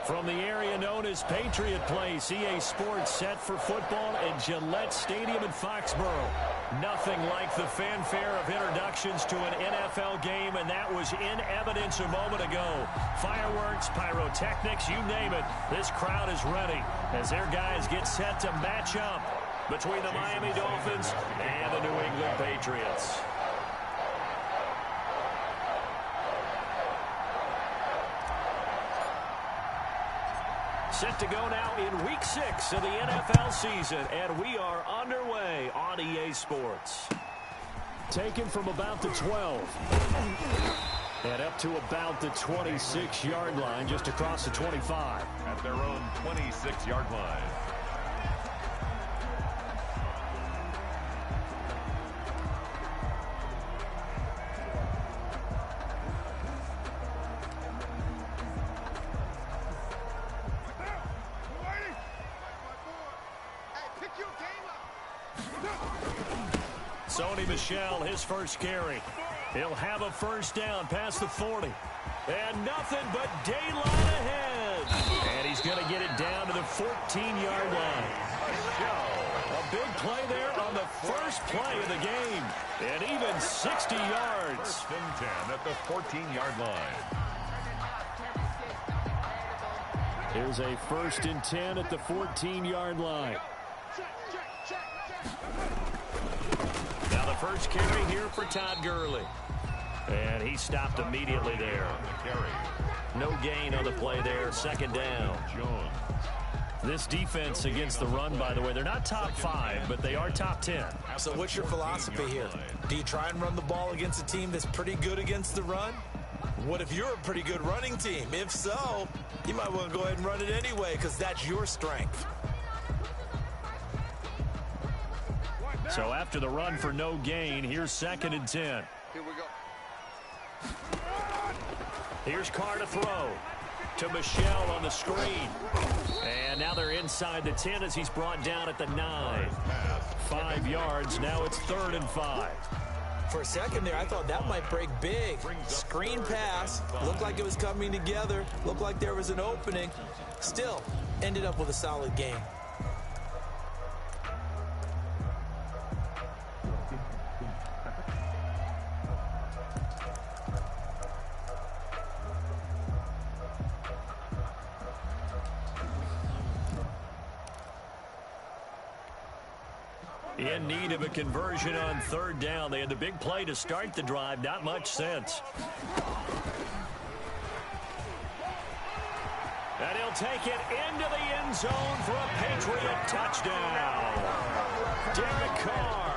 From the area known as Patriot Place, EA Sports set for football at Gillette Stadium in Foxborough. Nothing like the fanfare of introductions to an NFL game, and that was in evidence a moment ago. Fireworks, pyrotechnics, you name it, this crowd is ready as their guys get set to match up between the Miami Dolphins and the New England Patriots. Set to go now in Week 6 of the NFL season, and we are underway on EA Sports. Taken from about the 12 and up to about the 26-yard line, just across the 25. At their own 26-yard line. Sony Michel, his first carry. He'll have a first down past the 40. And nothing but daylight ahead. And he's going to get it down to the 14-yard line. A big play there on the first play of the game. And even 60 yards. First and 10 at the 14-yard line. Here's a first and 10 at the 14-yard line. Now the first carry here for Todd Gurley. And he stopped immediately there. No gain on the play there. Second down. This defense against the run, by the way, they're not top 5, but they are top 10. So what's your philosophy here? Do you try and run the ball against a team that's pretty good against the run? What if you're a pretty good running team? If so, you might want to go ahead and run it anyway because that's your strength. So after the run for no gain, here's second and 10. Here we go. Here's Carr to throw to Michel on the screen. And now they're inside the 10 as he's brought down at the 9. 5 yards. Now it's 3rd and 5. For a second there, I thought that might break big. Screen pass. Looked like it was coming together. Looked like there was an opening. Still, ended up with a solid game. In need of a conversion on 3rd down. They had the big play to start the drive. Not much sense. And he'll take it into the end zone for a Patriot touchdown. Derek Carr,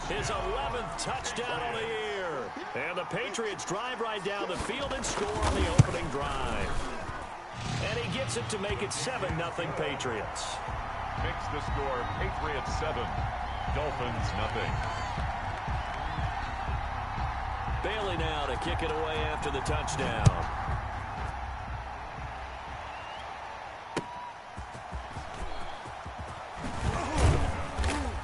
his 11th touchdown of the year. And the Patriots drive right down the field and score on the opening drive. And he gets it to make it 7-0 Patriots. Makes the score Patriots 7. Dolphins nothing. Bailey now to kick it away after the touchdown.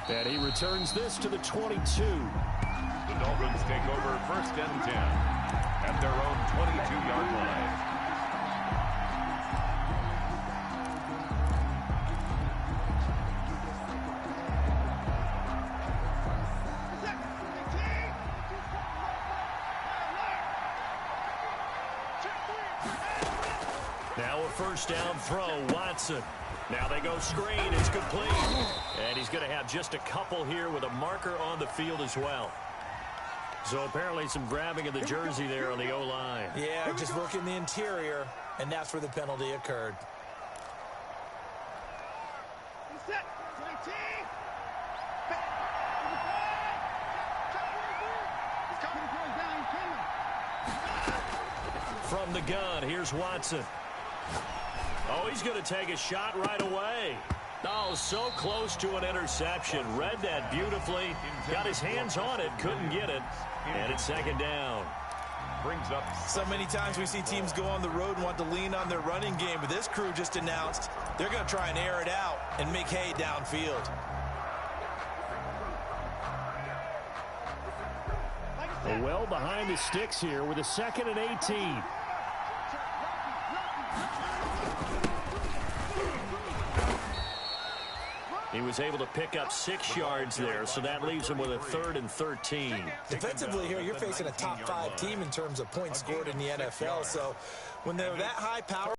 And he returns this to the 22. The Dolphins take over 1st and 10 at their own 22-yard line. First down throw, Watson. Now they go screen, it's complete. And he's going to have just a couple here with a marker on the field as well. So apparently some grabbing of the jersey there on the O-line. Yeah, just working the interior, and that's where the penalty occurred. From the gun, here's Watson. Oh, he's going to take a shot right away. Oh, so close to an interception. Read that beautifully. Got his hands on it, couldn't get it. And it's 2nd down. Brings up. So many times we see teams go on the road and want to lean on their running game, but this crew just announced they're going to try and air it out and make hay downfield. Well behind the sticks here with a 2nd and 18. He was able to pick up 6 yards there, so that leaves him with a 3rd and 13. Defensively here, you're facing a top 5 team in terms of points scored in the NFL. So when they're that high power,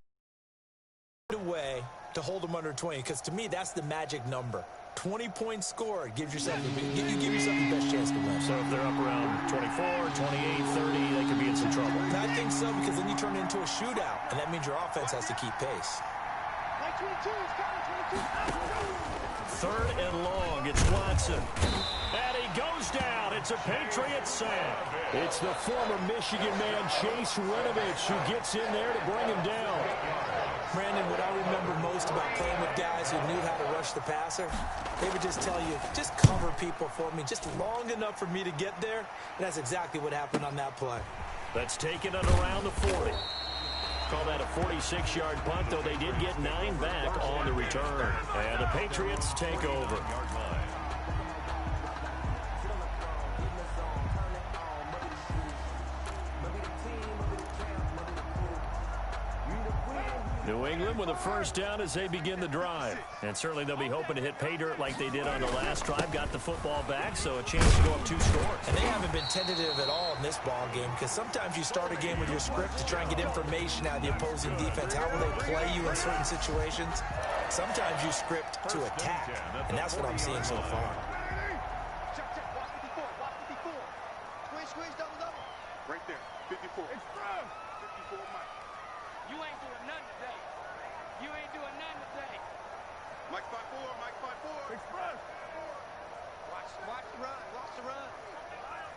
way to hold them under 20, because to me that's the magic number. 20 points scored gives yourself give yourself the best chance to win. So if they're up around 24, 28, 30, they could be in some trouble. And I think so, because then you turn it into a shootout, and that means your offense has to keep pace. 3rd and long. It's Watson. And he goes down. It's a Patriots sack. It's the former Michigan man, Chase Winovich, who gets in there to bring him down. Brandon, what I remember most about playing with guys who knew how to rush the passer, they would just tell you, just cover people for me, just long enough for me to get there. And that's exactly what happened on that play. Let's take it at around the 40. Call that a 46-yard punt, though they did get 9 back on the return. And the Patriots take over. New England with a first down as they begin the drive. And certainly they'll be hoping to hit pay dirt like they did on the last drive. Got the football back, so a chance to go up 2 scores. And they haven't been tentative at all in this ball game, because sometimes you start a game with your script to try and get information out of the opposing defense. How will they play you in certain situations? Sometimes you script to attack, and that's what I'm seeing so far. Right there, 54. 54, Mike. You ain't doing nothing today. You ain't doing nothing today. Mike 5-4, Mike 5-4. Express. Watch the run. Watch the run.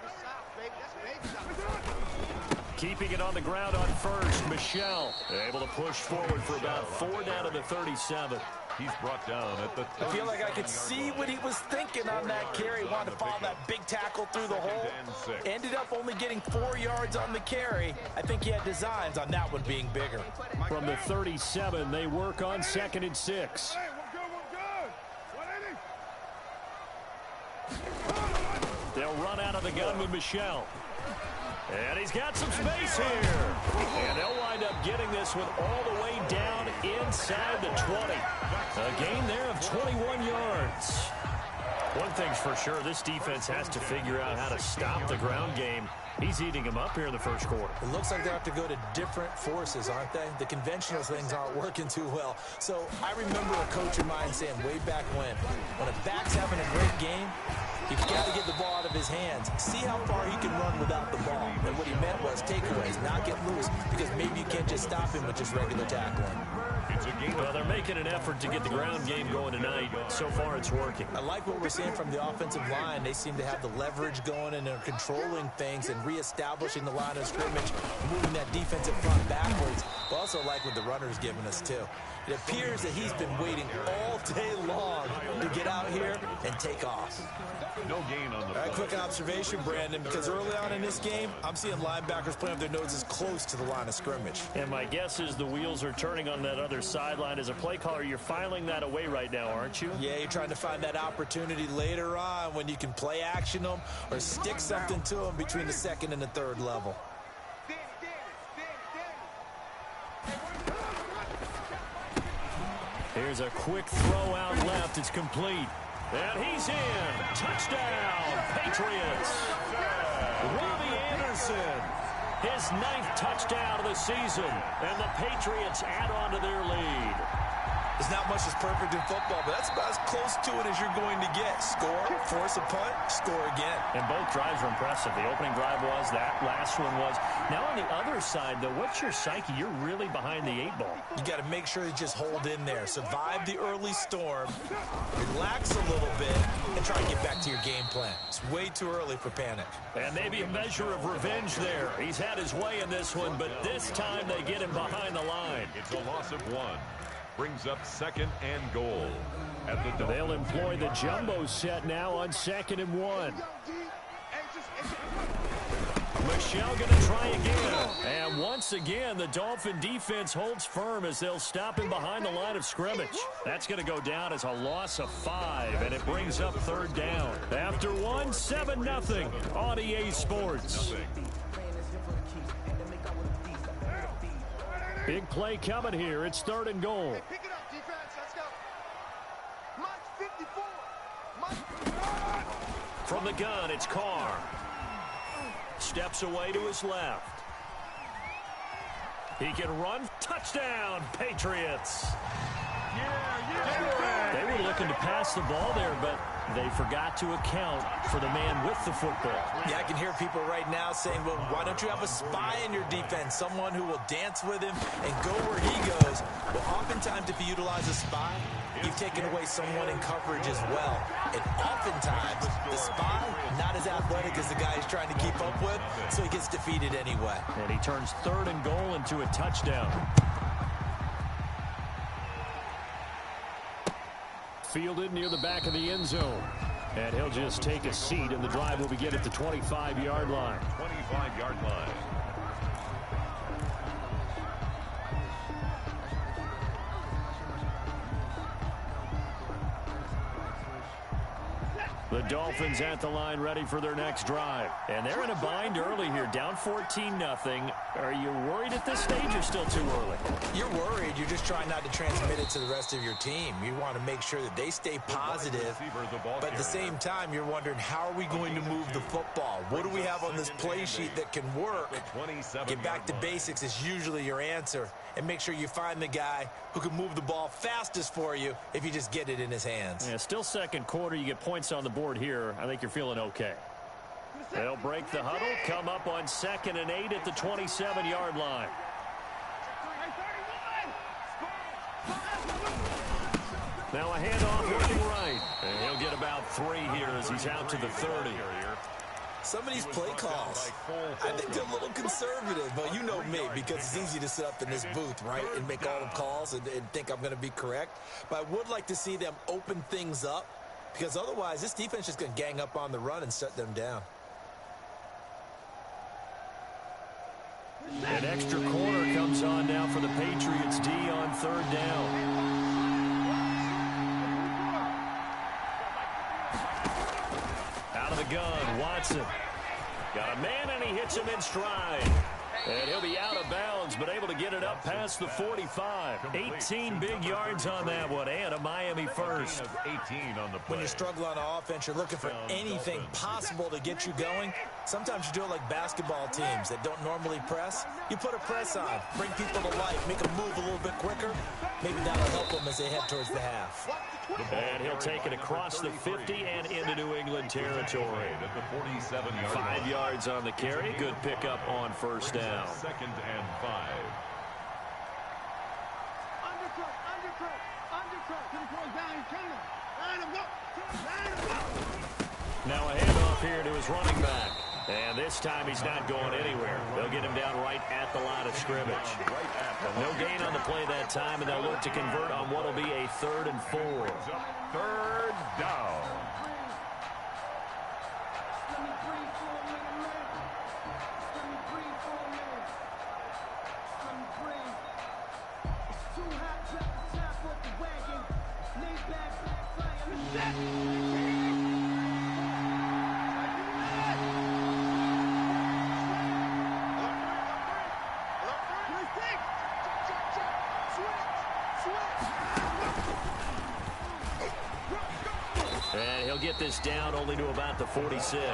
That's south, baby. That's baby south. Keeping it on the ground on first. Michelle able to push forward for about 4 down to the 37. He's brought down at the 30. I feel like I could see what he was thinking on that carry. Wanted to follow that big tackle through the hole. Ended up only getting 4 yards on the carry. I think he had designs on that one being bigger. From the 37, they work on 2nd and 6. Hey, we're good. They'll run out of the gun with Michelle. And he's got some space here. And they'll wind up getting this one all the way down inside the 20. A gain there of 21 yards. One thing's for sure, this defense has to figure out how to stop the ground game. He's eating him up here in the first quarter. It looks like they have to go to different forces, aren't they? The conventional things aren't working too well. So I remember a coach of mine saying way back when a back's having a great game, you've got to get the ball out of his hands. See how far he can run without the ball. And what he meant was takeaways, not get loose, because maybe you can't just stop him with just regular tackling. Well, they're making an effort to get the ground game going tonight. So far, it's working. I like what we're seeing from the offensive line. They seem to have the leverage going, and they're controlling things and reestablishing the line of scrimmage, moving that defensive front backwards. But also like what the runner's giving us, too. It appears that he's been waiting all day long to get out here and take off. No gain on the play. Quick observation, Brandon, because early on in this game, I'm seeing linebackers playing with their noses close to the line of scrimmage. And my guess is the wheels are turning on that other sideline. As a play caller, you're filing that away right now, aren't you? Yeah, you're trying to find that opportunity later on when you can play action them or stick something to them between the 2nd and the 3rd level. Here's a quick throw out left. It's complete. And he's in. Touchdown, Patriots. Robbie Anderson, his 9th touchdown of the season. And the Patriots add on to their lead. There's not much that's perfect in football, but that's about as close to it as you're going to get. Score, force a punt, score again. And both drives were impressive. The opening drive was, that last one was. Now on the other side, though, what's your psyche? You're really behind the 8 ball. You got to make sure you just hold in there. Survive the early storm, relax a little bit, and try to get back to your game plan. It's way too early for panic. And maybe a measure of revenge there. He's had his way in this one, but this time they get him behind the line. It's a loss of 1. Brings up 2nd and goal. At the They'll employ the jumbo set now on 2nd and 1. Michelle going to try again. And once again, the Dolphin defense holds firm as they'll stop him behind the line of scrimmage. That's going to go down as a loss of 5, and it brings up 3rd down. After 1, 7-0 on EA Sports. Big play coming here. It's 3rd and goal. Pick it up, defense. Let's go. Mike 54. From the gun, it's Carr. Steps away to his left. He can run. Touchdown, Patriots. They were looking to pass the ball there, but they forgot to account for the man with the football. Yeah, I can hear people right now saying, well, why don't you have a spy in your defense, someone who will dance with him and go where he goes? Well, oftentimes if you utilize a spy, you've taken away someone in coverage as well. And oftentimes, the spy, not as athletic as the guy he's trying to keep up with, so he gets defeated anyway. And he turns 3rd and goal into a touchdown. Fielded near the back of the end zone. And he'll just take a seat, and the drive will begin at the 25-yard line. 25-yard line. The Dolphins at the line ready for their next drive. And they're in a bind early here, down 14-0. Are you worried at this stage or still too early? You're worried. You're just trying not to transmit it to the rest of your team. You want to make sure that they stay positive. But at the same time, you're wondering, how are we going to move the football? What do we have on this play sheet that can work? Get back to basics is usually your answer. And make sure you find the guy who can move the ball fastest for you if you just get it in his hands. Yeah, still second quarter. You get points on the board here. I think you're feeling okay. They'll break the huddle, come up on 2nd and 8 at the 27-yard line. Now a handoff looking right. And he'll get about 3 here as he's out to the 30. Some of these play calls, I think they're a little conservative, but you know me, because it's easy to sit up in this booth, right, and make all the calls and think I'm going to be correct. But I would like to see them open things up, because otherwise this defense is going to gang up on the run and shut them down. An extra corner comes on now for the Patriots D on 3rd down. Out of the gun, Watson. Got a man, and he hits him in stride. And he'll be out of bounds, but able to get it up past the 45. 18 big yards on that one, and a Miami first. 18 on the play. When you struggle on offense, you're looking for anything possible to get you going. Sometimes you do it like basketball teams that don't normally press. You put a press on, bring people to life, make them move a little bit quicker. Maybe that'll help them as they head towards the half. And he'll take it across the 50 and into New England territory. 5 yards on the carry. Good pickup on 1st down. 2nd and 5. Now a handoff here to his running back. And this time he's not going anywhere. They'll get him down right at the line of scrimmage. No gain on the play that time, and they'll look to convert on what will be a 3rd and 4. 3rd down. And he'll get this down only to about the 46.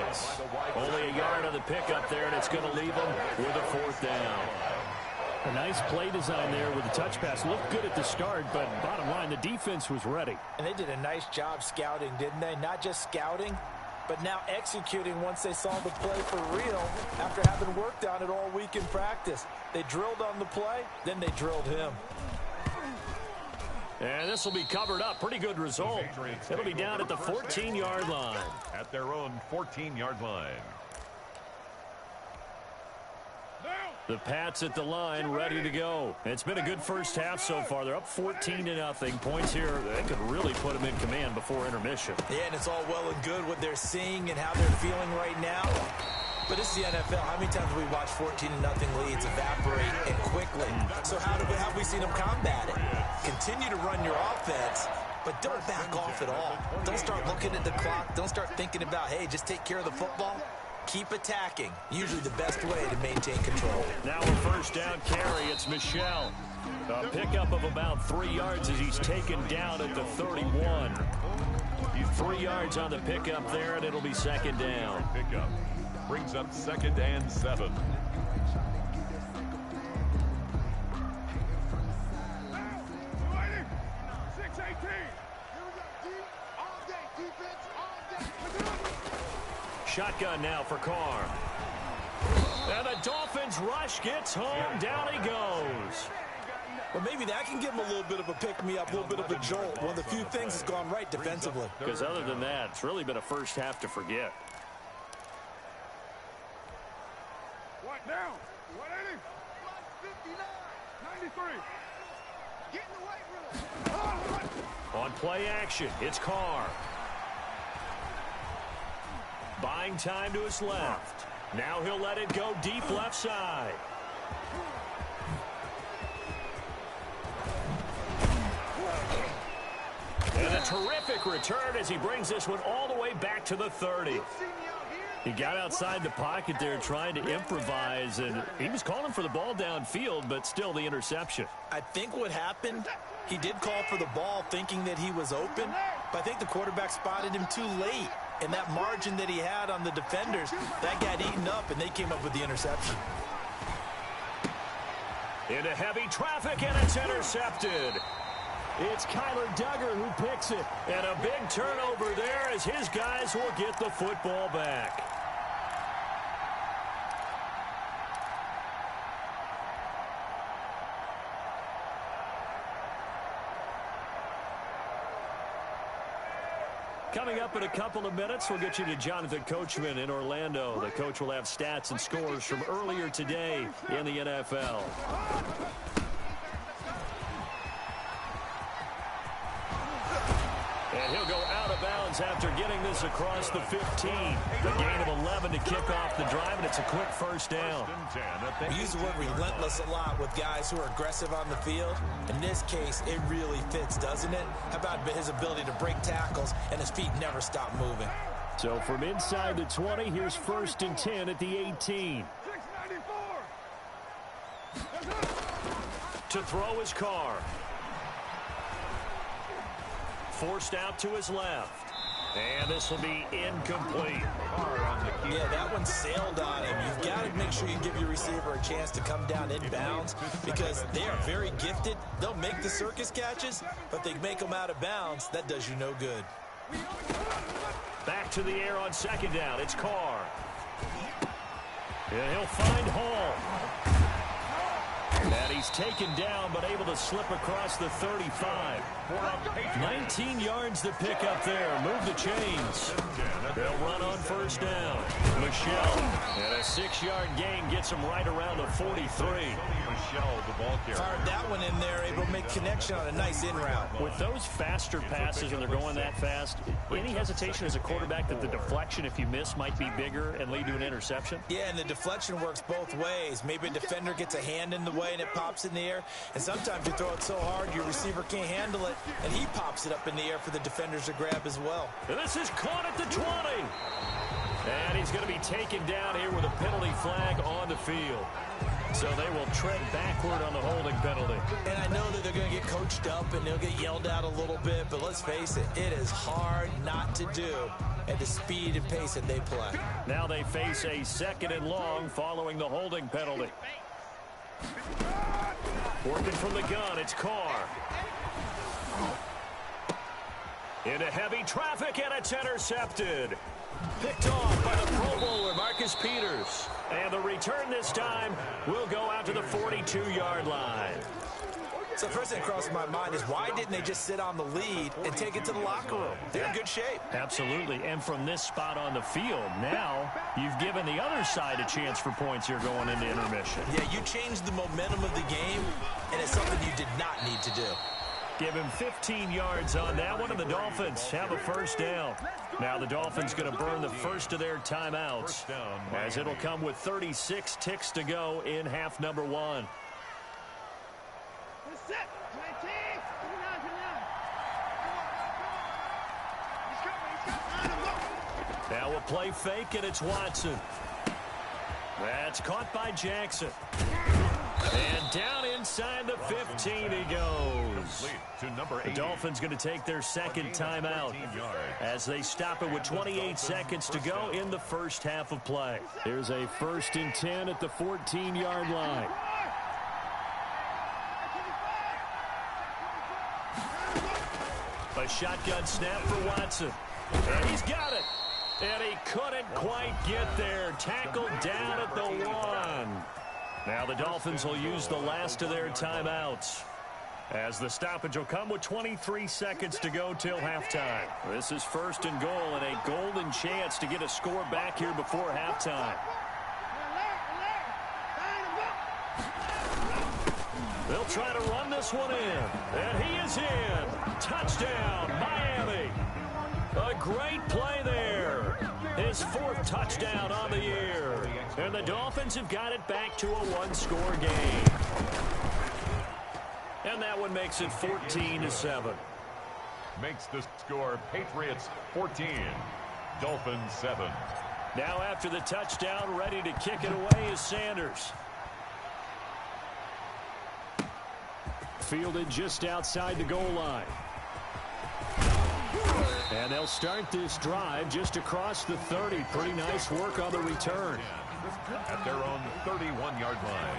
Only a yard on the pickup there, and it's going to leave him with a 4th down. A nice play design there with the touch pass. Looked good at the start, but bottom line, the defense was ready. And they did a nice job scouting, didn't they? Not just scouting, but now executing once they saw the play for real after having worked on it all week in practice. They drilled on the play, then they drilled him. And this will be covered up. Pretty good result. It'll be down at the 14-yard line. At their own 14-yard line. The Pats at the line, ready to go. It's been a good first half so far. They're up 14-0. Points here, they could really put them in command before intermission. Yeah, and it's all well and good what they're seeing and how they're feeling right now. But this is the NFL. How many times have we watched 14-0 leads evaporate and quickly? So how have we seen them combat it? Continue to run your offense, but don't back off at all. Don't start looking at the clock. Don't start thinking about, hey, just take care of the football. Keep attacking. Usually the best way to maintain control. Now a 1st down carry. It's Michel. A pickup of about 3 yards as he's taken down at the 31. 3 yards on the pickup there, and it'll be second down. Pickup brings up 2nd and 7. Shotgun now for Carr. And the Dolphins rush gets home. Down he goes. Well, maybe that can give him a little bit of a pick-me-up, a little bit of a jolt. One of the few things that's gone right defensively. Because other than that, it's really been a first half to forget. What down? 180? 59. 93. Get in the weight room. On play action, it's Carr. Buying time to his left. Now he'll let it go deep left side. And a terrific return as he brings this one all the way back to the 30. He got outside the pocket there trying to improvise, and he was calling for the ball downfield, but still the interception. I think what happened, he did call for the ball thinking that he was open, but I think the quarterback spotted him too late. And that margin that he had on the defenders, that got eaten up, and they came up with the interception. Into heavy traffic, and it's intercepted. It's Kyler Duggar who picks it. And a big turnover there as his guys will get the football back. Coming up in a couple of minutes, we'll get you to Jonathan Coachman in Orlando. The coach will have stats and scores from earlier today in the NFL. And he'll go out of bounds after getting this across the 15. The gain of 11 to kick off the drive, and it's a quick first down. We use the word relentless a lot with guys who are aggressive on the field. In this case, it really fits, doesn't it? How about his ability to break tackles and his feet never stop moving? So from inside the 20, here's 1st and 10 at the 18. To throw his Carr. Forced out to his left. And this will be incomplete. Yeah, that one sailed on him. You've got to make sure you give your receiver a chance to come down inbounds because they are very gifted. They'll make the circus catches, but they make them out of bounds. That does you no good. Back to the air on 2nd down. It's Carr. And he'll find Hall. And he's taken down, but able to slip across the 35. 19 yards to pick up there. Move the chains. They'll run on 1st down. Michelle. And a 6-yard gain gets him right around the 43. Michelle, the ball carrier. Fired that one in there, able to make connection on a nice in route. With those faster passes, and they're going that fast, any hesitation as a quarterback that the deflection, if you miss, might be bigger and lead to an interception? Yeah, and the deflection works both ways. Maybe a defender gets a hand in the way and it pops in the air, and sometimes you throw it so hard your receiver can't handle it, and he pops it up in the air for the defenders to grab as well. And this is caught at the 20. And he's going to be taken down here with a penalty flag on the field. So they will tread backward on the holding penalty. And I know that they're going to get coached up and they'll get yelled at a little bit, but let's face it, it is hard not to do at the speed and pace that they play. Now they face a 2nd and long following the holding penalty. Working from the gun, it's Carr. Into heavy traffic, and it's intercepted. Picked off by the Pro Bowler, Marcus Peters. And the return this time will go out to the 42-yard line. So the first thing that crosses my mind is why didn't they just sit on the lead and take it to the locker room? They're in good shape. Absolutely, and from this spot on the field, now you've given the other side a chance for points here going into intermission. Yeah, you changed the momentum of the game, and it's something you did not need to do. Give him 15 yards on that one, and the Dolphins have a 1st down. Now the Dolphins going to burn the first of their timeouts, as it'll come with 36 ticks to go in half number 1. Now we'll play fake, and it's Watson. That's caught by Jackson. And down inside the 15 he goes. The Dolphins going to take their second timeout as they stop it with 28 seconds to go in the first half of play. Here's a 1st and 10 at the 14-yard line. A shotgun snap for Watson. And he's got it. And he couldn't quite get there. Tackled down at the 1. Now the Dolphins will use the last of their timeouts, as the stoppage will come with 23 seconds to go till halftime. This is 1st and goal and a golden chance to get a score back here before halftime. They'll try to run this one in. And he is in. Touchdown, Miami. A great play there. His 4th touchdown on the year. And the Dolphins have got it back to a 1-score game. And that one makes it 14-7. Makes the score Patriots 14, Dolphins 7. Now after the touchdown, ready to kick it away is Sanders. Fielded just outside the goal line. And they'll start this drive just across the 30. Pretty nice work on the return. At their own 31-yard line.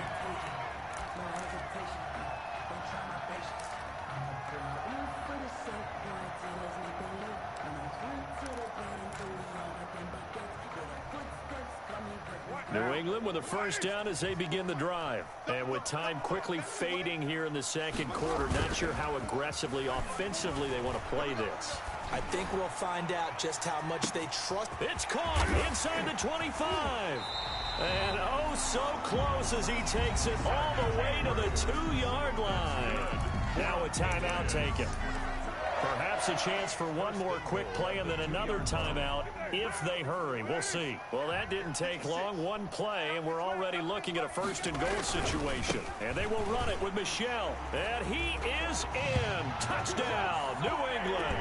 New England with a 1st down as they begin the drive. And with time quickly fading here in the second quarter, not sure how aggressively, offensively they want to play this. I think we'll find out just how much they trust. It's caught inside the 25. And oh, so close as he takes it all the way to the 2-yard line. Now a timeout taken. Perhaps a chance for one more quick play and then another timeout if they hurry. We'll see. Well, that didn't take long. One play, and we're already looking at a 1st and goal situation. And they will run it with Michel. And he is in. Touchdown, New England.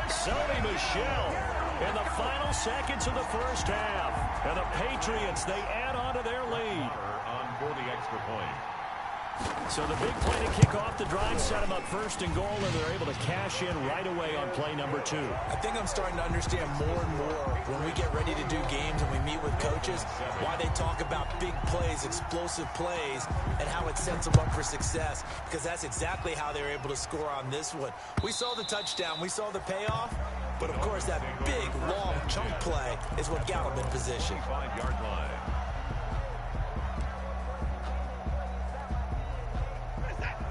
Sony Michel in the final seconds of the first half. And the Patriots, they add on to their lead. On for the extra point. So the big play to kick off the drive set them up 1st and goal, and they're able to cash in right away on play number 2. I think I'm starting to understand more and more when we get ready to do games and we meet with coaches why they talk about big plays, explosive plays, and how it sets them up for success, because that's exactly how they're able to score on this one. We saw the touchdown. We saw the payoff. But, of course, that big, long chunk play is what got them in position. 5-yard line.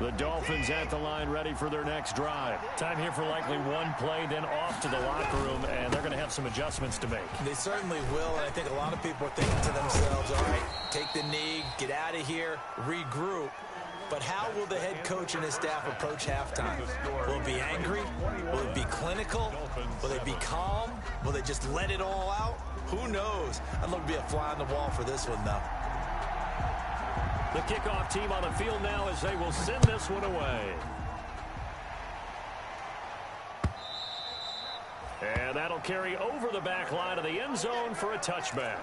The Dolphins at the line ready for their next drive. Time here for likely one play, then off to the locker room, and they're going to have some adjustments to make. They certainly will, and I think a lot of people are thinking to themselves, all right, take the knee, get out of here, regroup. But how will the head coach and his staff approach halftime? Will it be angry? Will it be clinical? Will they be calm? Will they just let it all out? Who knows? I'd love to be a fly on the wall for this one, though. The kickoff team on the field now as they will send this one away. And that'll carry over the back line of the end zone for a touchback.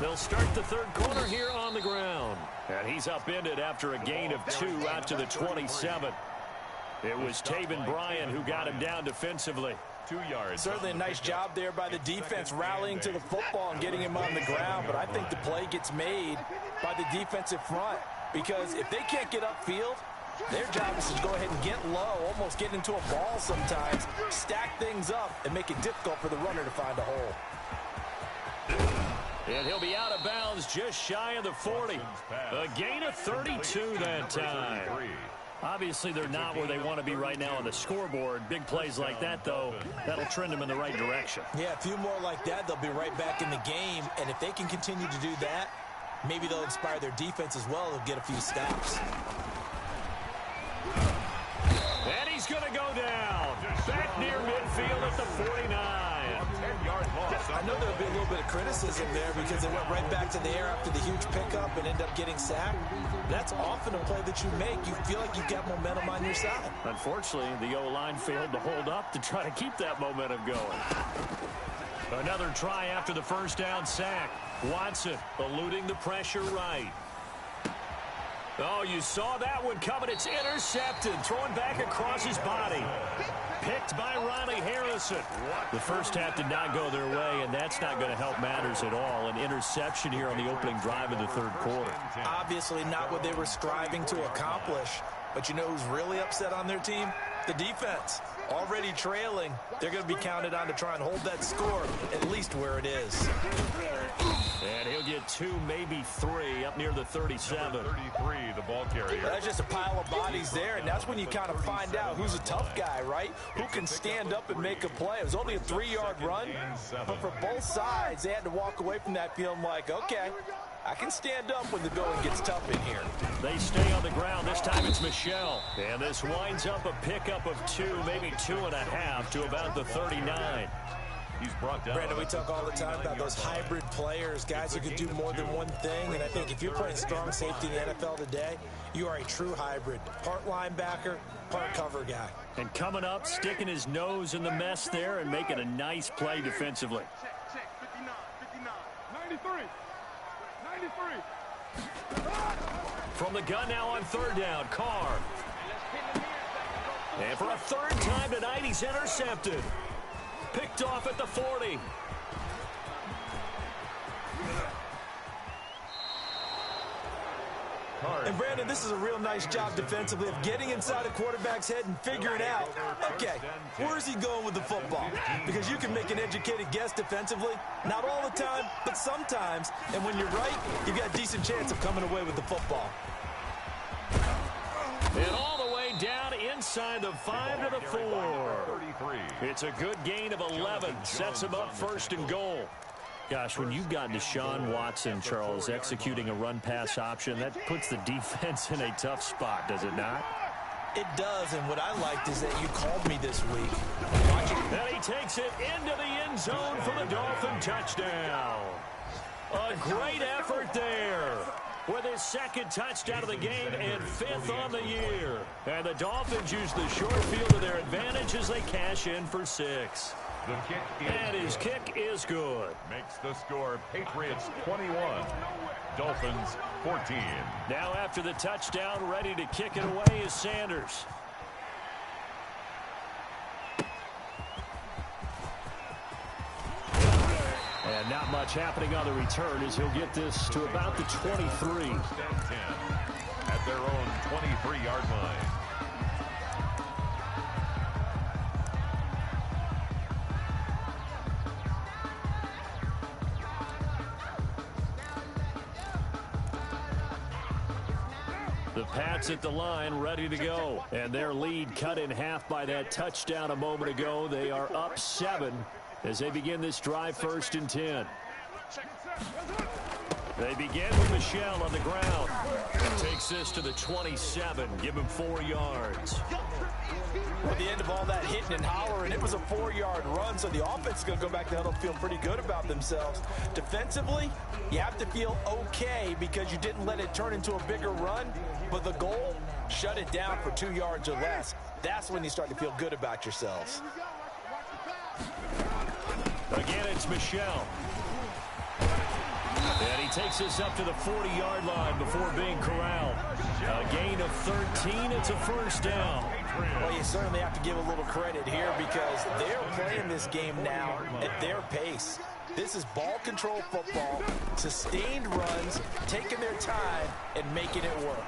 They'll start the third quarter here on the ground. And he's upended after a gain of 2 out to the 27. It was Taven Bryan who got him down defensively. 2 yards. Certainly a nice job there by the defense rallying to the football and getting him on the ground. But I think the play gets made by the defensive front, because if they can't get upfield, their job is to go ahead and get low, almost get into a ball sometimes, stack things up, and make it difficult for the runner to find a hole. And he'll be out of bounds just shy of the 40. A gain of 32 that time. Obviously, they're not where they want to be right now on the scoreboard. Big plays like that, though, that'll trend them in the right direction. Yeah, a few more like that, they'll be right back in the game. And if they can continue to do that, maybe they'll inspire their defense as well. They'll get a few stops. And he's going to go down. Back near midfield at the 49. 10-yard loss. I know they're there'll be a little bit of criticism there because they went right back to the air after the huge pickup and end up getting sacked. That's often a play that you make. You feel like you've got momentum on your side. Unfortunately, the O-line failed to hold up to try to keep that momentum going. Another try after the first down sack. Watson eluding the pressure right. Oh, you saw that one coming. It's intercepted. Thrown back across his body. Picked by Riley Harrison. The first half did not go their way, and that's not going to help matters at all. An interception here on the opening drive of the third quarter. Obviously not what they were striving to accomplish. But you know who's really upset on their team? The defense. Already trailing. They're going to be counted on to try and hold that score at least where it is. And he'll get 2, maybe 3 up near the 37. 33, the ball carrier. That's just a pile of bodies there, and that's when you kind of find out who's a tough guy, right? Who can stand up and make a play. It was only a 3-yard run, but for both sides, they had to walk away from that feeling like, okay, I can stand up when the going gets tough in here. They stay on the ground. This time it's Michel. And this winds up a pickup of 2, maybe 2.5 to about the 39. He's brought down. Brandon, we talk all the time about those hybrid players, guys who can do more than one thing. And I think if you're playing strong safety in the NFL today, you are a true hybrid. Part linebacker, part cover guy. And coming up, sticking his nose in the mess there and making a nice play defensively. Check. 59. 93. 93. From the gun now on third down, Carr. And for a third time tonight, he's intercepted. Picked off at the 40. And Brandon, this is a real nice job defensively of getting inside a quarterback's head and figuring out, okay, where is he going with the football? Because you can make an educated guess defensively, not all the time, but sometimes. And when you're right, you've got a decent chance of coming away with the football. And all the way down inside the 5 to the 4. 33. It's a good gain of 11. Sets him up first and goal. Gosh, when you've got Deshaun Watson, Charles, executing a run-pass option, that puts the defense in a tough spot, does it not? It does, and what I liked is that you called me this week. And he takes it into the end zone for the Dolphin touchdown. A great effort there with his second touchdown of the game and 5th on the year. And the Dolphins use the short field to their advantage as they cash in for 6. The kick is And his kick is good. Makes the score Patriots 21, Dolphins 14. Now after the touchdown, ready to kick it away is Sanders. And not much happening on the return as he'll get this to about the 23. 10 at their own 23-yard line. The Pats at the line, ready to go. And their lead cut in half by that touchdown a moment ago. They are up 7 as they begin this drive, 1st and 10. They begin with Michel on the ground. Takes this to the 27. Give him 4 yards. At the end of all that hitting and hollering, it was a 4-yard run, so the offense is going to go back to huddle, feel pretty good about themselves. Defensively, you have to feel okay because you didn't let it turn into a bigger run, but the goal, shut it down for 2 yards or less. That's when you start to feel good about yourselves. Again, it's Michel. And he takes this up to the 40-yard line before being corralled. A gain of 13. It's a first down. Well, you certainly have to give a little credit here because they're playing this game now at their pace. This is ball control football, sustained runs, taking their time and making it work.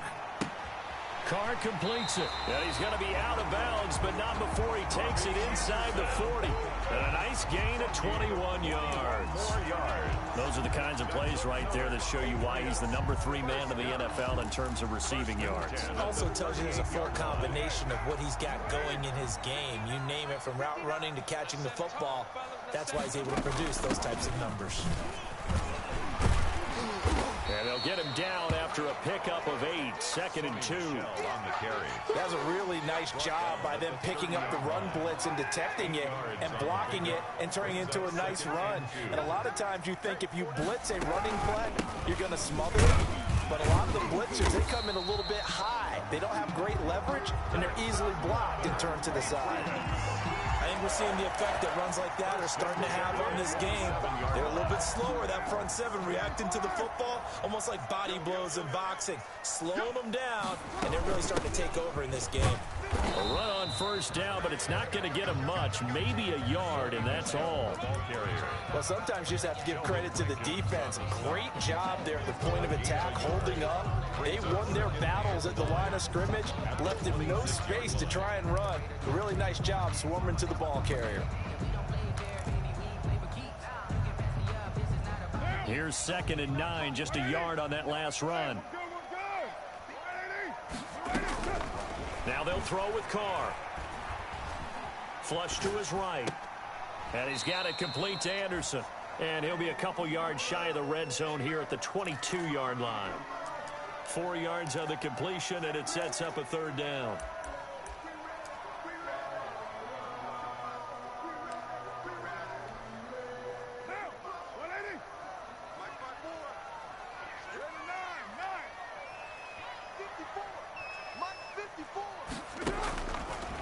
Carr completes it. And he's going to be out of bounds, but not before he takes it inside the 40. And a nice gain of 21 yards. 4 yards. Those are the kinds of plays right there that show you why he's the number 3 man in the NFL in terms of receiving yards. It also tells you there's a full combination of what he's got going in his game. You name it, from route running to catching the football. That's why he's able to produce those types of numbers. And they'll get him down after a pickup of 8, 2nd and 2. On the carry. That was a really nice job by them picking up the run blitz and detecting it and blocking it and turning it into a nice run. And a lot of times you think if you blitz a running play, you're going to smother it. But a lot of the blitzers, they come in a little bit high. They don't have great leverage, and they're easily blocked and turned to the side. I think we're seeing the effect that runs like that are starting to have on this game. They're a little bit slower, that front seven, reacting to the football, almost like body blows in boxing, slowing them down, and they're really starting to take over in this game. A run on first down, but it's not going to get them much, maybe a yard, and that's all. Well, sometimes you just have to give credit to the defense. Great job there at the point of attack, holding up. They won their battles at the line of scrimmage, left them no space to try and run. A really nice job swarming to the ball carrier. Here's 2nd and 9, just a yard on that last run. Now they'll throw with Carr. Flush to his right. And he's got it complete to Anderson. And he'll be a couple yards shy of the red zone here at the 22-yard line. 4 yards on the completion, and it sets up a 3rd down.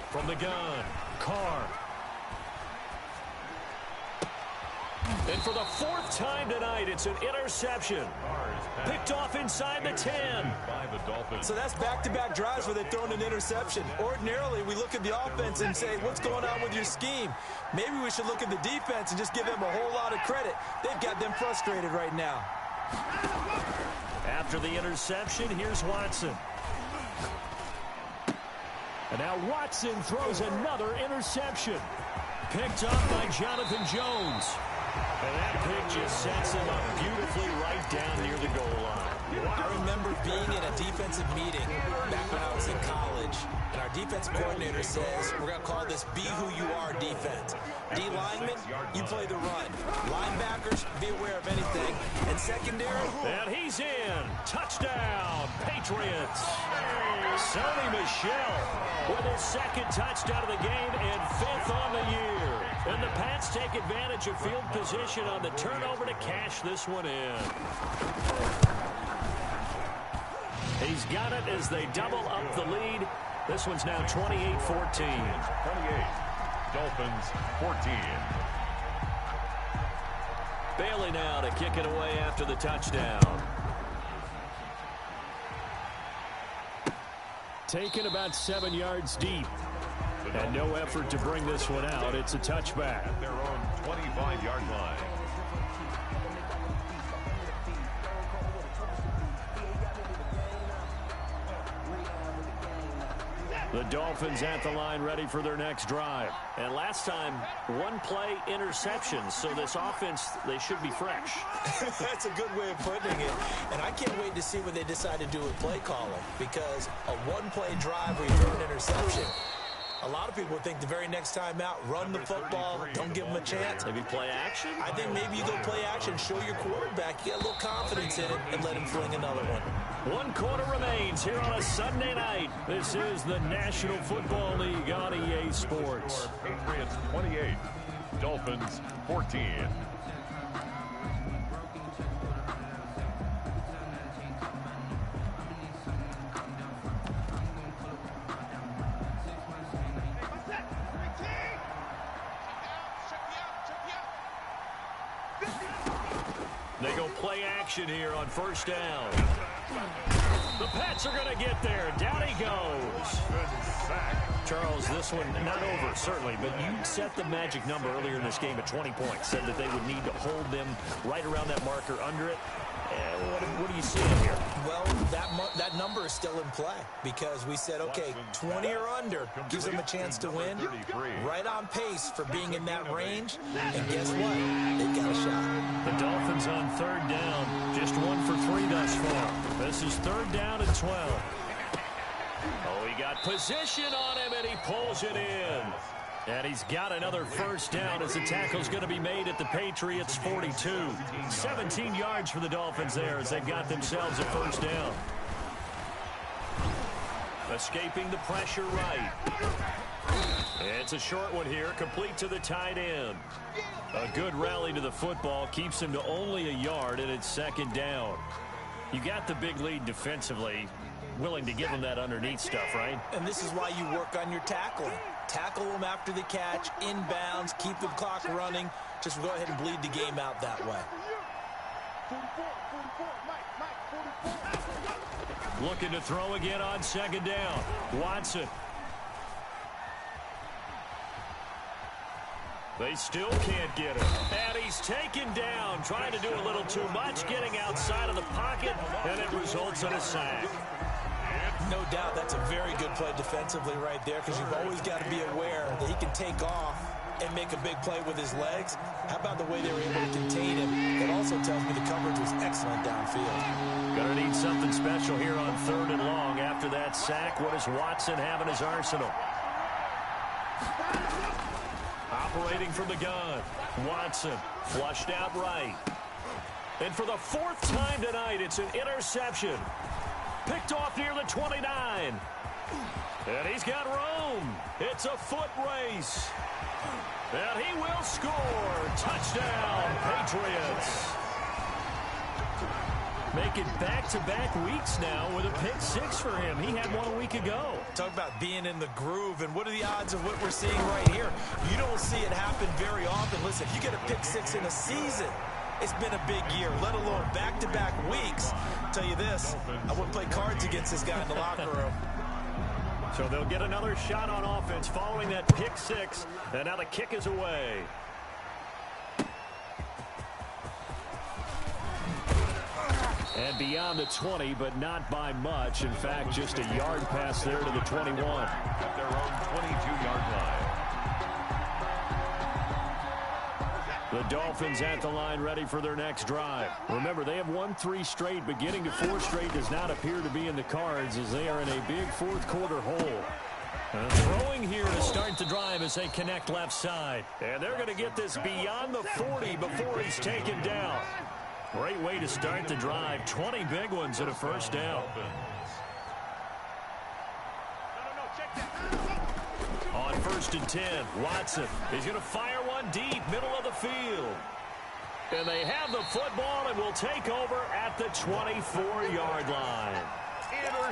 From the gun, Carr. And for the 4th time tonight, it's an interception. Picked off inside the 10. So that's back-to-back drives where they've thrown an interception. Ordinarily, we look at the offense and say, what's going on with your scheme? Maybe we should look at the defense and just give them a whole lot of credit. They've got them frustrated right now. After the interception, here's Watson. And now Watson throws another interception. Picked up by Jonathan Jones. And that pick just sets him up beautifully right down near the goal line. I remember being in a defensive meeting back when I was in college, and our defensive coordinator says, we're going to call this Be Who You Are defense. D linemen, you play the run. Linebackers, be aware of anything. And secondary. And he's in. Touchdown, Patriots. Sony Michel with his 2nd touchdown of the game and 5th on the year. And the Pats take advantage of field position on the turnover to cash this one in. He's got it as they double up the lead. This one's now 28-14. 28. Dolphins 14. Bailey now to kick it away after the touchdown. Taken about 7 yards deep. And no effort to bring this one out. It's a touchback. At their own 25-yard line. The Dolphins at the line ready for their next drive. And last time, 1-play interception. So this offense, they should be fresh. That's a good way of putting it. And I can't wait to see what they decide to do with play calling. Because a 1-play drive where you throw an interception, a lot of people think the very next time out, run the football, don't give them a chance. Maybe play action? I think maybe you go play action, show your quarterback, you get a little confidence in it, and let him fling another one. 1 quarter remains here on a Sunday night. This is the National Football League on EA Sports. Patriots 28, Dolphins 14. They go play action here on first down. The Pats are going to get there. Down he goes. Charles, this one not over, certainly, but you set the magic number earlier in this game at 20 points. Said that they would need to hold them right around that marker under it. What are you seeing here? Well, that number is still in play because we said, okay, 20 or under gives them a chance to win. Right on pace for being in that range. And guess what? They've got a shot. The Dolphins on 3rd down. Just 1 for 3 thus far. This is 3rd down and 12. Oh, he got position on him, and he pulls it in. And he's got another first down as the tackle's going to be made at the Patriots 42. 17 yards for the Dolphins there as they've got themselves a first down. Escaping the pressure right. It's a short one here, complete to the tight end. A good rally to the football keeps him to only a yard, and it's second down. You got the big lead defensively, willing to give him that underneath stuff, right? And this is why you work on your tackling. Tackle them after the catch, inbounds, keep the clock running. Just go ahead and bleed the game out that way. 44, Mike, 44. Looking to throw again on second down. Watson. They still can't get him. And he's taken down, trying to do a little too much, getting outside of the pocket, and it results in a sack. No doubt that's a very good play defensively right there, because you've always got to be aware that he can take off and make a big play with his legs. How about the way they were able to contain him? That also tells me the coverage was excellent downfield. Gonna need something special here on 3rd and long after that sack. What does Watson have in his arsenal? Operating from the gun. Watson flushed out right. And for the 4th time tonight, it's an interception. Picked off near the 29. And he's got room. It's a foot race. And he will score. Touchdown, Patriots. Make it back-to-back weeks now with a pick 6 for him. He had one a week ago. Talk about being in the groove, and what are the odds of what we're seeing right here? You don't see it happen very often. Listen, if you get a pick 6 in a season, it's been a big year, let alone back-to-back weeks. I'll tell you this, I wouldn't play cards against this guy in the locker room. So they'll get another shot on offense following that pick 6, and now the kick is away. And beyond the 20, but not by much. In fact, just a yard pass there to the 21. At their own 22-yard line. The Dolphins at the line ready for their next drive. Remember, they have won 3 straight, but getting to 4 straight does not appear to be in the cards as they are in a big 4th quarter hole. Throwing here to start the drive as they connect left side. And they're going to get this beyond the 40 before he's taken down. Great way to start the drive. 20 big ones at a first down. On 1st and 10, Watson is going to fire one deep, middle of the field. And they have the football and will take over at the 24-yard line.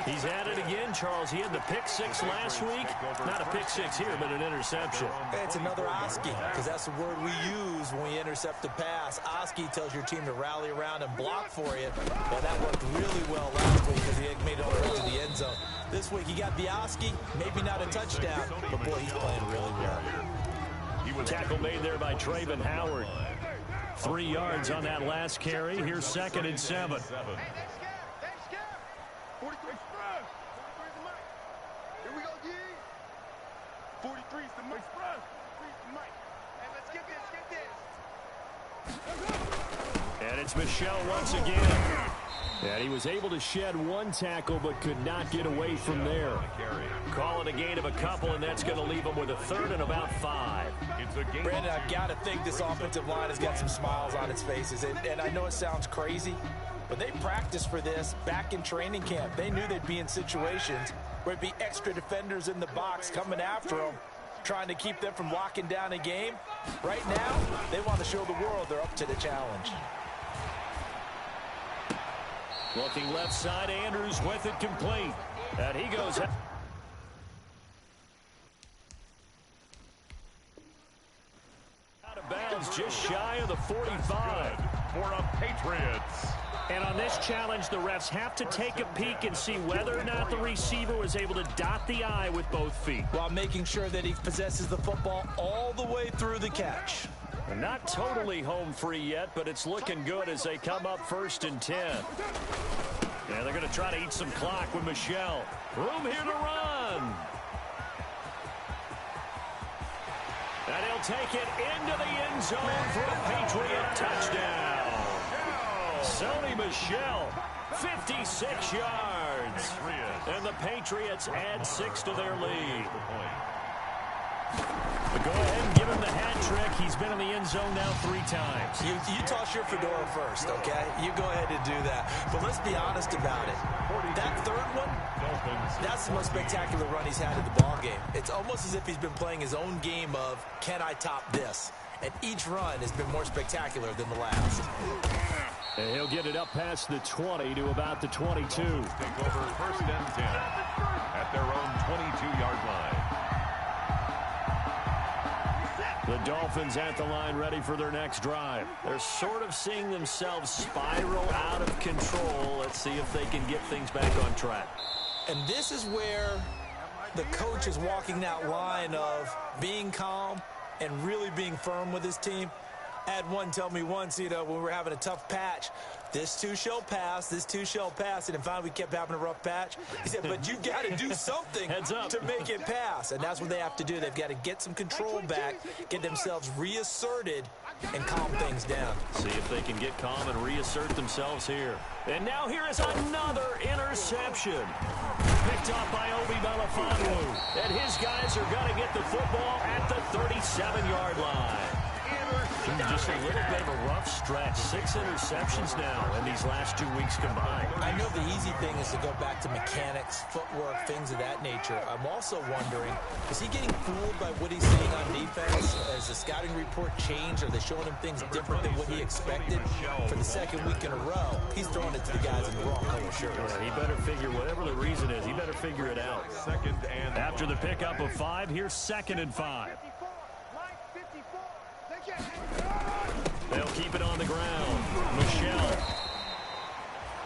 He's at it again, Charles. He had the pick 6 last week. Not a pick 6 here, but an interception. It's another Oski, because that's the word we use when we intercept a pass. Oski tells your team to rally around and block for you. Well, that worked really well last week because he made it all the way to the end zone. This week, he got the Oski, maybe not a touchdown, but boy, he's playing really well. Tackle made there by Traven Howard. 3 yards on that last carry. Here's 2nd and 7. 43's the Mike. 43's the Mike. Hey, let's get this, And it's Michelle once again. And he was able to shed 1 tackle but could not get away from there. Call it a gain of a couple, and that's going to leave him with a 3rd and about 5. Brandon, I've got to think this offensive line has got some smiles on its faces. And I know it sounds crazy, but they practiced for this back in training camp. They knew they'd be in situations where it'd be extra defenders in the box coming after them, trying to keep them from locking down a game. Right now, they want to show the world they're up to the challenge. Looking left side, Andrews with it complete. And he goes out of bounds just shy of the 45. For a Patriots. And on this challenge, the refs have to take a peek and see whether or not the receiver was able to dot the I with both feet. While making sure that he possesses the football all the way through the catch. They're not totally home free yet, but it's looking good as they come up 1st and 10. Yeah, they're going to try to eat some clock with Michelle. Room here to run. And he'll take it into the end zone for a Patriot touchdown. Sony Michel, 56 yards. And the Patriots add 6 to their lead. Go ahead and give him the hat trick. He's been in the end zone now 3 times. You toss your fedora first, okay? You go ahead and do that. But let's be honest about it. That third one, that's the most spectacular run he's had in the ball game. It's almost as if he's been playing his own game of, can I top this? And each run has been more spectacular than the last. And he'll get it up past the 20 to about the 22. Take over first and 10 at their own 22-yard line. The Dolphins at the line ready for their next drive. They're sort of seeing themselves spiral out of control. Let's see if they can get things back on track. And this is where the coach is walking that line of being calm and really being firm with his team. I had one tell me once, when we were having a tough patch, this too shall pass, this too shall pass. And finally we kept having a rough patch. He said, but you got to do something to make it pass. And that's what they have to do. They've got to get some control back, get themselves reasserted, and calm things down. See if they can get calm and reassert themselves here. And now here is another interception. Picked off by Obi Malc-Fya. And his guys are going to get the football at the 37-yard line. Just a little bit of a rough stretch. 6 interceptions now in these last 2 weeks combined. I know the easy thing is to go back to mechanics, footwork, things of that nature. I'm also wondering, is he getting fooled by what he's seeing on defense? Has the scouting report changed? Are they showing him things different than what he expected? For the second week in a row, he's throwing it to the guys in the wrong color shirts. Yeah, he better figure, whatever the reason is, he better figure it out. After the pickup of 5, here's 2nd and 5. They'll keep it on the ground. Michelle.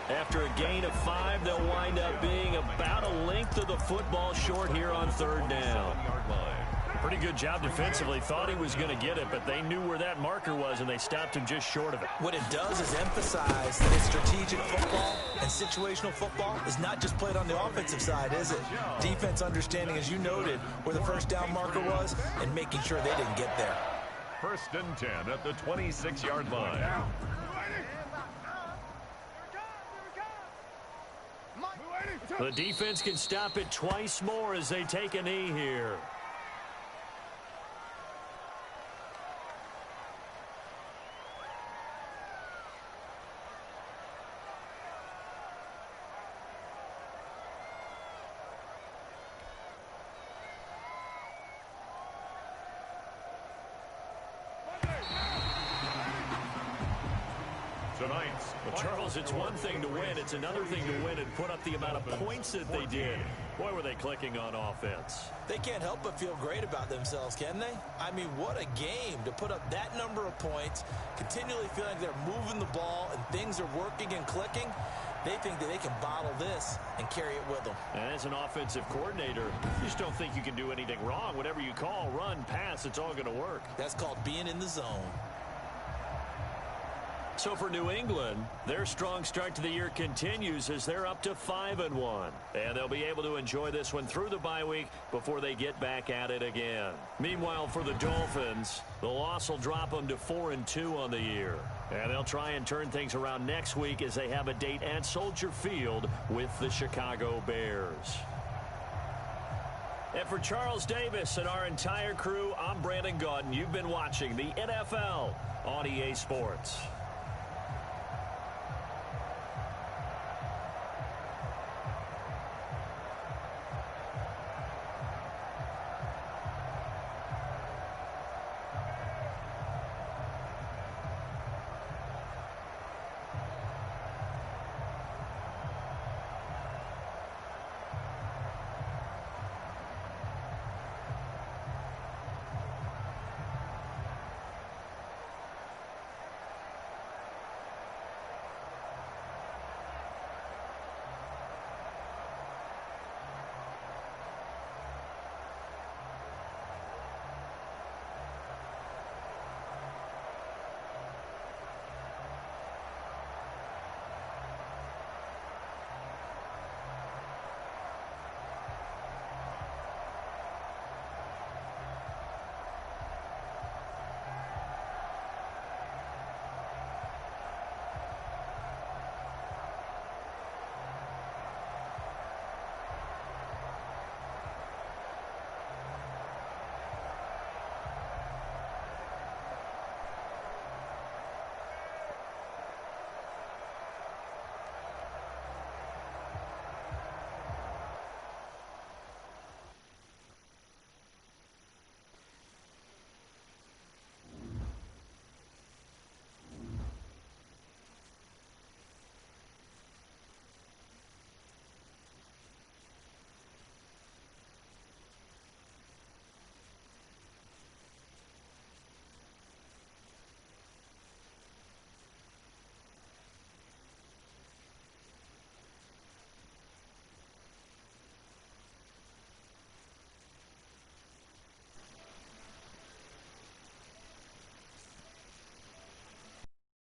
After a gain of 5, they'll wind up being about a length of the football short here on 3rd down. Pretty good job defensively. Thought he was going to get it, but they knew where that marker was, and they stopped him just short of it. What it does is emphasize that strategic football and situational football is not just played on the offensive side, is it? Defense understanding, as you noted, where the first down marker was and making sure they didn't get there. 1st and 10 at the 26-yard line. The defense can stop it twice more as they take a knee here. Well, Charles, it's one thing to win. It's another thing to win and put up the amount of points that they did. Boy, were they clicking on offense. They can't help but feel great about themselves, can they? I mean, what a game to put up that number of points, continually feeling like they're moving the ball and things are working and clicking. They think that they can bottle this and carry it with them. And as an offensive coordinator, you just don't think you can do anything wrong. Whatever you call, run, pass, it's all going to work. That's called being in the zone. So for New England, their strong start to the year continues as they're up to 5-1. And they'll be able to enjoy this one through the bye week before they get back at it again. Meanwhile, for the Dolphins, the loss will drop them to 4-2 on the year. And they'll try and turn things around next week as they have a date at Soldier Field with the Chicago Bears. And for Charles Davis and our entire crew, I'm Brandon Gaudin. You've been watching the NFL on EA Sports.